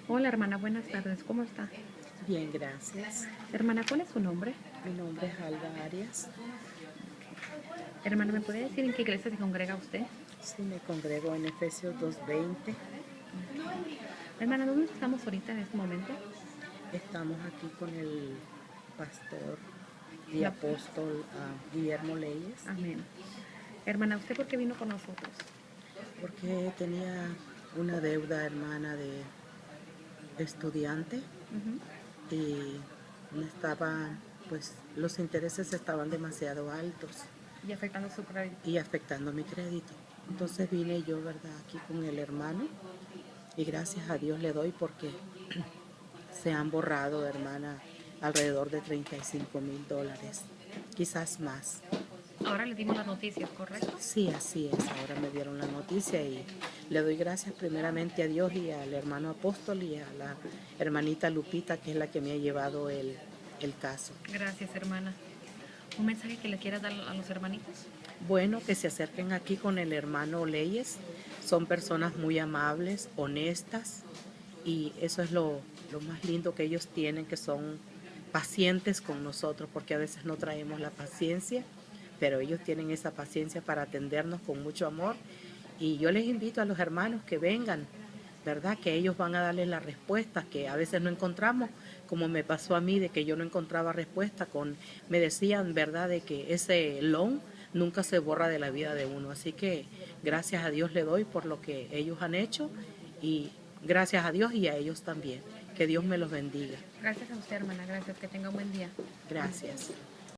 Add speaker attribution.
Speaker 1: Hola hermana, buenas tardes, ¿cómo está?
Speaker 2: Bien, gracias.
Speaker 1: Hermana, ¿cuál es su nombre?
Speaker 2: Mi nombre es Alba Arias.
Speaker 1: Hermana, ¿me puede decir en qué iglesia se congrega usted?
Speaker 2: Sí, me congrego en Efesios 2:20.
Speaker 1: Hermana, ¿dónde estamos ahorita en este momento?
Speaker 2: Estamos aquí con el pastor y
Speaker 1: La...
Speaker 2: apóstol Guillermo Leyes,
Speaker 1: Amén. Hermana, ¿usted por qué vino con nosotros?
Speaker 2: porque tenía una deuda, hermana, de estudiante
Speaker 1: Ujú.
Speaker 2: y no estaban, pues los intereses estaban demasiado altos
Speaker 1: Y afectando su crédito.
Speaker 2: y afectando mi crédito. Entonces vine yo, ¿verdad?, aquí con el hermano y gracias a Dios le doy porque se han borrado, hermana, alrededor de $35,000, quizás más.
Speaker 1: Ahora le dimos las noticias, ¿correcto?
Speaker 2: Sí, así es. Ahora me dieron la noticia y le doy gracias primeramente a Dios y al hermano apóstol y a la hermanita Lupita, que es la que me ha llevado el caso.
Speaker 1: Gracias, hermana. ¿Un mensaje que le quiera dar a los hermanitos?
Speaker 2: Bueno, que se acerquen aquí con el hermano Leyes. Son personas muy amables, honestas y eso es lo más lindo que ellos tienen, que son pacientes con nosotros, porque a veces no traemos la paciencia, pero ellos tienen esa paciencia para atendernos con mucho amor. Y yo les invito a los hermanos que vengan, ¿verdad? Que ellos van a darles las respuestas que a veces no encontramos, como me pasó a mí, de que yo no encontraba respuesta me decían, ¿verdad?, de que ese loan nunca se borra de la vida de uno. Así que gracias a Dios le doy por lo que ellos han hecho y gracias a Dios y a ellos también. Que Dios me los bendiga.
Speaker 1: Gracias a usted, hermana. Gracias. Que tenga un buen día.
Speaker 2: Gracias.